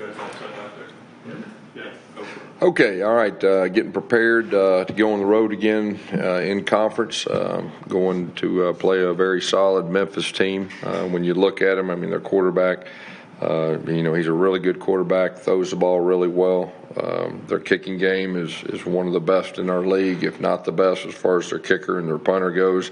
guys all set out there? Yeah. Go for it. Okay, all right. Getting prepared to go on the road again in conference. Going to play a very solid Memphis team. When you look at them, I mean, their quarterback, he's a really good quarterback, throws the ball really well. Their kicking game is one of the best in our league, if not the best, as far as their kicker and their punter goes.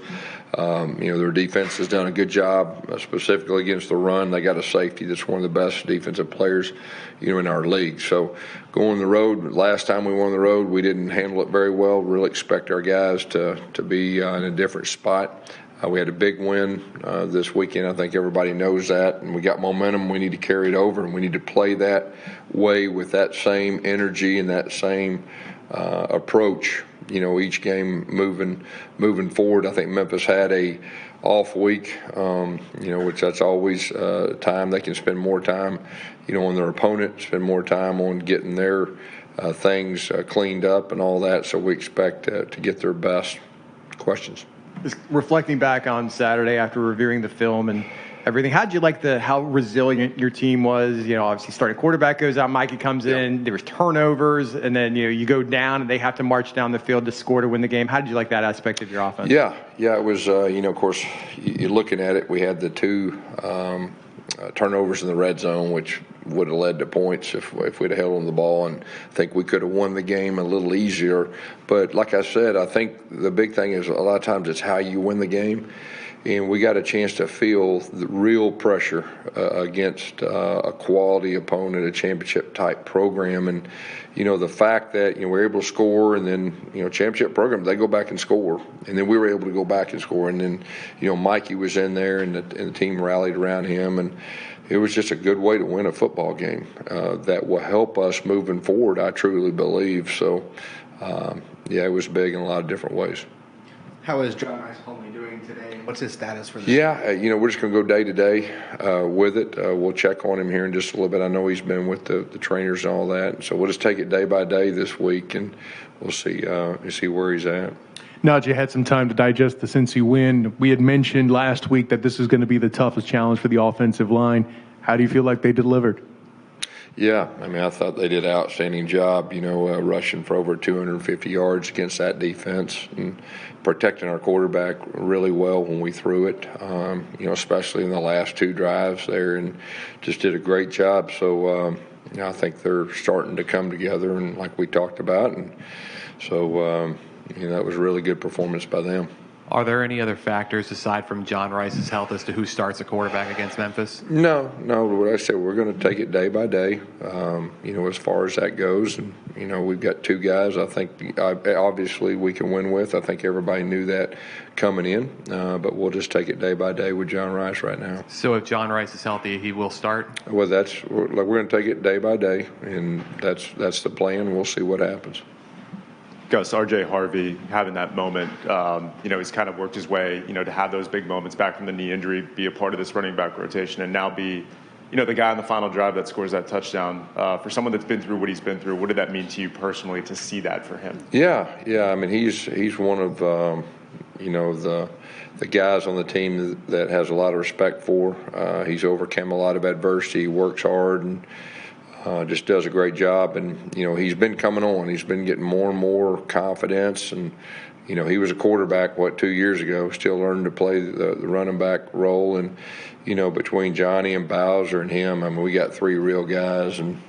Their defense has done a good job, specifically against the run. They got a safety that's one of the best defensive players, in our league. So going on the road, last time we went on the road, we didn't handle it very well. Really expect our guys to be in a different spot. We had a big win this weekend. I think everybody knows that, and we got momentum. We need to carry it over, and we need to play that way with that same energy and that same approach. Each game moving forward. I think Memphis had a off week, which that's always time they can spend more time, on their opponent, spend more time on getting their things cleaned up and all that. So we expect to get their best. Questions? Just reflecting back on Saturday after reviewing the film and everything, how did you like how resilient your team was? Obviously starting quarterback goes out, Mikey comes in, there was turnovers, and then you go down and they have to march down the field to score to win the game. How did you like that aspect of your offense? Yeah, it was. Of course, you're looking at it. We had the two turnovers in the red zone, which would have led to points if we'd have held on the ball, and I think we could have won the game a little easier. But like I said, I think the big thing is a lot of times it's how you win the game. And we got a chance to feel the real pressure against a quality opponent, a championship-type program. And, the fact that, we're able to score, and then, championship program, they go back and score. And then we were able to go back and score. And then, Mikey was in there, and the team rallied around him. And it was just a good way to win a football game that will help us moving forward, I truly believe. So, it was big in a lot of different ways. How is John Rice Homey doing today? What's his status for this? Yeah, we're just going to go day to day with it. We'll check on him here in just a little bit. I know he's been with the trainers and all that. So we'll just take it day by day this week, and we'll see where he's at. Now that you had some time to digest the Cincy win, we had mentioned last week that this is going to be the toughest challenge for the offensive line. How do you feel like they delivered? Yeah, I thought they did an outstanding job, rushing for over 250 yards against that defense and protecting our quarterback really well when we threw it, especially in the last two drives there, and just did a great job. So, I think they're starting to come together, and like we talked about, and so, that was a really good performance by them. Are there any other factors aside from John Rice's health as to who starts a quarterback against Memphis? No. What I said, we're going to take it day by day, as far as that goes. And, we've got two guys I think obviously we can win with. I think everybody knew that coming in, but we'll just take it day by day with John Rice right now. So if John Rice is healthy, he will start? Well, we're going to take it day by day, and that's the plan. We'll see what happens. Gus, R.J. Harvey having that moment, he's kind of worked his way, to have those big moments back from the knee injury, be a part of this running back rotation, and now be, the guy on the final drive that scores that touchdown. For someone that's been through what he's been through, what did that mean to you personally to see that for him? Yeah. He's one of, the guys on the team that has a lot of respect for. He's overcome a lot of adversity, works hard, and just does a great job. And, he's been coming on. He's been getting more and more confidence. And, he was a quarterback, 2 years ago, still learning to play the running back role. And, between Johnny and Bowser and him, we got three real guys and,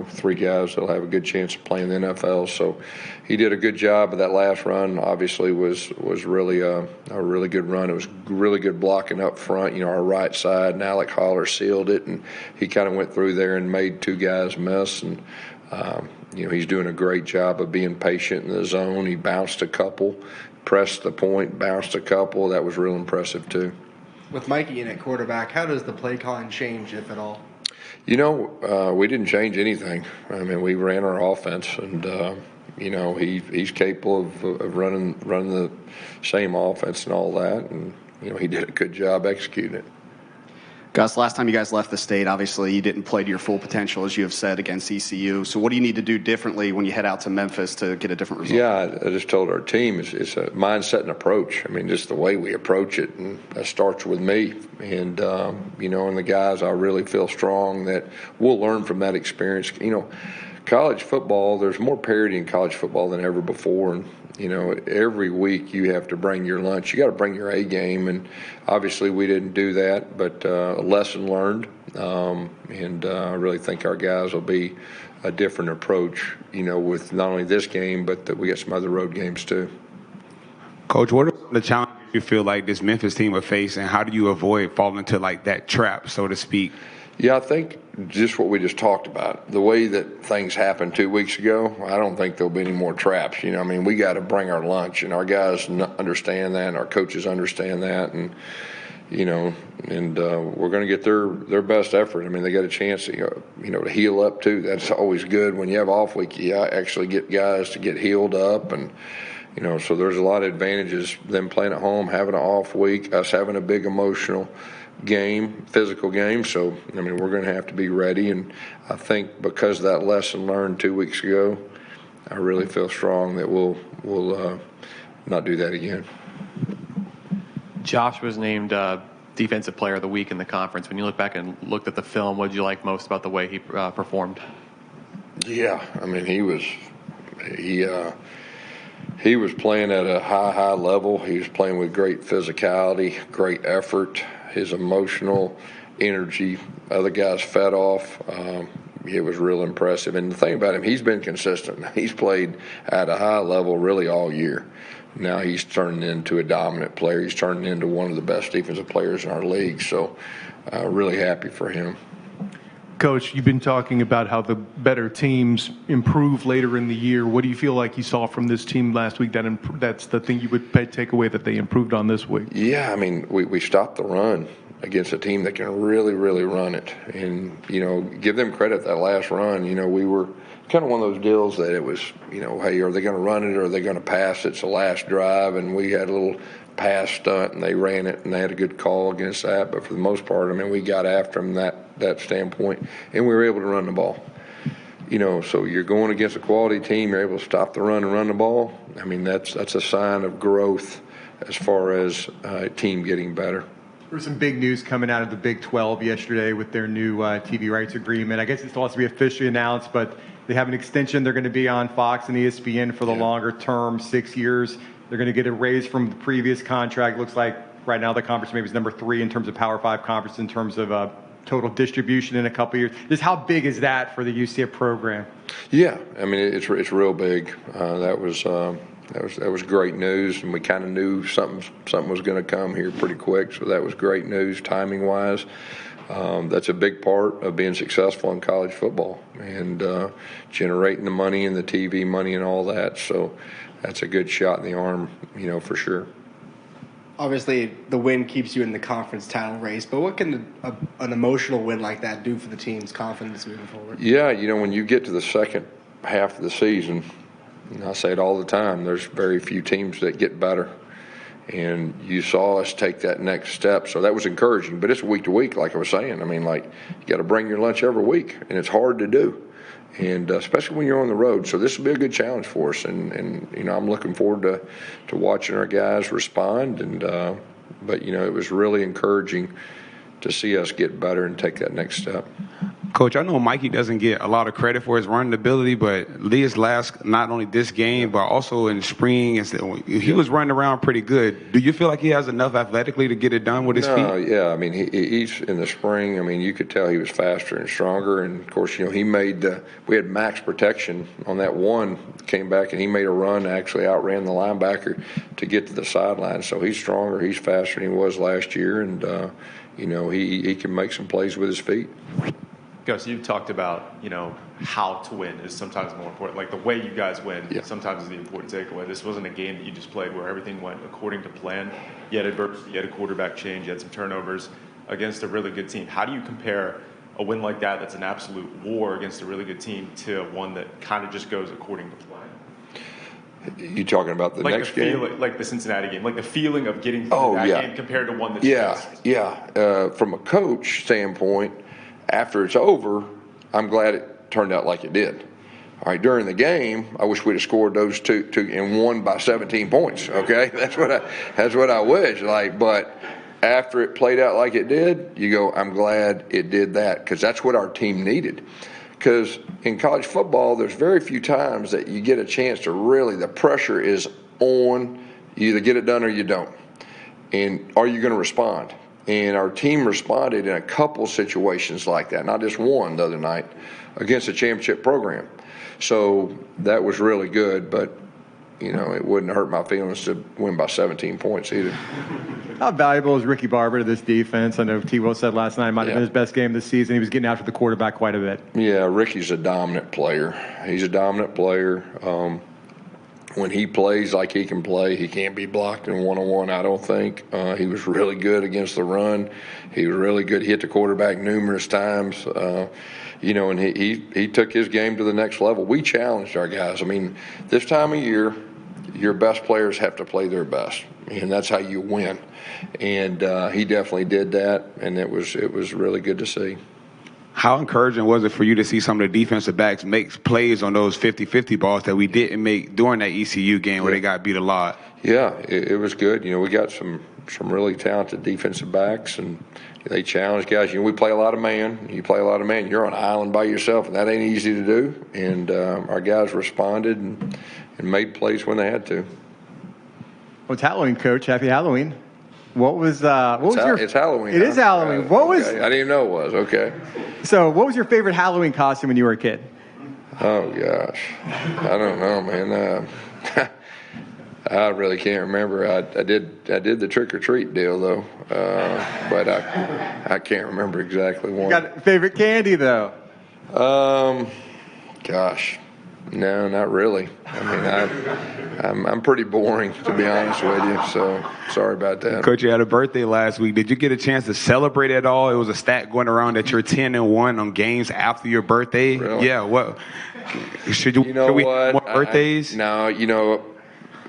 three guys that'll have a good chance of playing the NFL. So he did a good job. But that last run obviously was really a really good run. It was really good blocking up front, our right side, and Alec Holler sealed it, and he kind of went through there and made two guys miss. And he's doing a great job of being patient in the zone. He bounced a couple, pressed the point, bounced a couple. That was real impressive too. With Mikey in at quarterback, how does the play calling change, if at all? We didn't change anything. We ran our offense, and he's capable of running the same offense and all that, and he did a good job executing it. Gus, last time you guys left the state, obviously you didn't play to your full potential, as you have said, against ECU. So what do you need to do differently when you head out to Memphis to get a different result? Yeah, I just told our team it's a mindset and approach. I mean, just the way we approach it, and that starts with me. And, and the guys, I really feel strong that we'll learn from that experience. College football, there's more parity in college football than ever before. And, every week you have to bring your lunch. You got to bring your A game. And obviously we didn't do that, but a lesson learned. I really think our guys will be a different approach, with not only this game, but that we got some other road games too. Coach, what are the challenges you feel like this Memphis team will face, and how do you avoid falling into that trap, so to speak? Yeah, I think just what we just talked about, the way that things happened 2 weeks ago, I don't think there'll be any more traps. We got to bring our lunch, and our guys understand that, and our coaches understand that, and we're going to get their best effort. I mean, they got a chance to, to heal up too. That's always good. When you have off week, you actually get guys to get healed up, and so there's a lot of advantages. Them playing at home, having an off week, us having a big emotional game, physical game. So, we're going to have to be ready. And I think because of that lesson learned 2 weeks ago, I really feel strong that we'll not do that again. Josh was named Defensive Player of the Week in the conference. When you look back and looked at the film, what did you like most about the way he performed? Yeah, he was playing at a high level. He was playing with great physicality, great effort. His emotional energy, other guys fed off. It was real impressive. And the thing about him, he's been consistent. He's played at a high level really all year. Now he's turning into a dominant player. He's turning into one of the best defensive players in our league. So really happy for him. Coach, you've been talking about how the better teams improve later in the year. What do you feel like you saw from this team last week that's the thing you would take away that they improved on this week? Yeah, we stopped the run against a team that can really, really run it. And, give them credit that last run. We were kind of one of those deals that it was, hey, are they going to run it or are they going to pass it? It's the last drive, and we had a little pass stunt, and they ran it, and they had a good call against that. But for the most part, we got after them that standpoint, and we were able to run the ball. So you're going against a quality team, you're able to stop the run and run the ball. That's a sign of growth as far as a team getting better. There was some big news coming out of the Big 12 yesterday with their new TV rights agreement. I guess it still has to be officially announced, but they have an extension. They're going to be on Fox and ESPN for the longer term, 6 years. They're going to get a raise from the previous contract. Looks like right now the conference maybe is number 3 in terms of Power 5 conference in terms of total distribution in a couple of years. Just how big is that for the UCF program? Yeah, it's real big. That was great news, and we kind of knew something was going to come here pretty quick. So that was great news, timing wise. That's a big part of being successful in college football and generating the money and the TV money and all that. So that's a good shot in the arm, for sure. Obviously, the win keeps you in the conference title race, but what can an emotional win like that do for the team's confidence moving forward? Yeah, when you get to the second half of the season, and I say it all the time, there's very few teams that get better. And you saw us take that next step, so that was encouraging. But it's week to week, like I was saying. You got to bring your lunch every week, and it's hard to do. And especially when you're on the road. So this will be a good challenge for us, and I'm looking forward to watching our guys respond. But it was really encouraging to see us get better and take that next step. Coach, I know Mikey doesn't get a lot of credit for his running ability, but Leah's last, not only this game, but also in spring, he was running around pretty good. Do you feel like he has enough athletically to get it done with his feet? Yeah. He's in the spring. You could tell he was faster and stronger. And, of course, he made we had max protection on that one, came back, and he made a run, actually outran the linebacker to get to the sideline. So he's stronger. He's faster than he was last year. And, he can make some plays with his feet. Gus, you've talked about, how to win is sometimes more important. Like the way you guys win sometimes is the important takeaway. This wasn't a game that you just played where everything went according to plan. You had adversity, you had a quarterback change, you had some turnovers against a really good team. How do you compare a win like that's an absolute war against a really good team to one that kind of just goes according to plan? You talking about the Like next the game? feeling, like the Cincinnati game, like the feeling of getting through that game compared to one that's just. From a coach standpoint, after it's over, I'm glad it turned out like it did. All right, during the game, I wish we'd have scored those two and won by 17 points. Okay, that's what I wish. But after it played out like it did, you go, I'm glad it did that, because that's what our team needed. Because in college football, there's very few times that you get a chance to really, the pressure is on. You either get it done or you don't. And are you going to respond? And our team responded in a couple situations like that, not just one the other night, against a championship program. So that was really good, but, it wouldn't hurt my feelings to win by 17 points either. How valuable is Ricky Barber to this defense? I know T-Will said last night it might have been his best game this season. He was getting after the quarterback quite a bit. Yeah, Ricky's a dominant player. He's a dominant player. When he plays like he can play, he can't be blocked in one-on-one, I don't think. He was really good against the run. He was really good. He hit the quarterback numerous times. And he took his game to the next level. We challenged our guys. I mean, this time of year, your best players have to play their best, and that's how you win. And he definitely did that, and it was really good to see. How encouraging was it for you to see some of the defensive backs make plays on those 50-50 balls that we didn't make during that ECU game where they got beat a lot? Yeah, it was good. We got some really talented defensive backs, and they challenge guys. We play a lot of man. You play a lot of man, you're on an island by yourself, and that ain't easy to do. And our guys responded and made plays when they had to. Well, it's Halloween, Coach. Happy Halloween. What was your? It's Halloween. It is Halloween. What was? I didn't even know it was. Okay. So, what was your favorite Halloween costume when you were a kid? Oh gosh, I don't know, man. I really can't remember. I did the trick or treat deal though, but I can't remember exactly one. You got favorite candy though? Gosh. No, not really. I mean, I'm pretty boring, to be honest with you, so sorry about that. Coach, you had a birthday last week. Did you get a chance to celebrate at all? It was a stat going around that you're 10-1 on games after your birthday. Really? Yeah, what? Should we have more birthdays? No,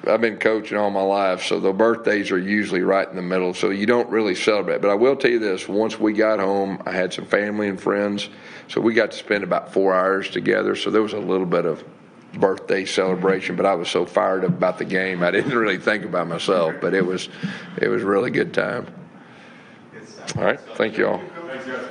I've been coaching all my life, so the birthdays are usually right in the middle, so you don't really celebrate. But I will tell you this, once we got home, I had some family and friends, so we got to spend about 4 hours together, so there was a little bit of birthday celebration, but I was so fired up about the game, I didn't really think about myself, but it was a really good time. All right, thank you all. Thanks, guys.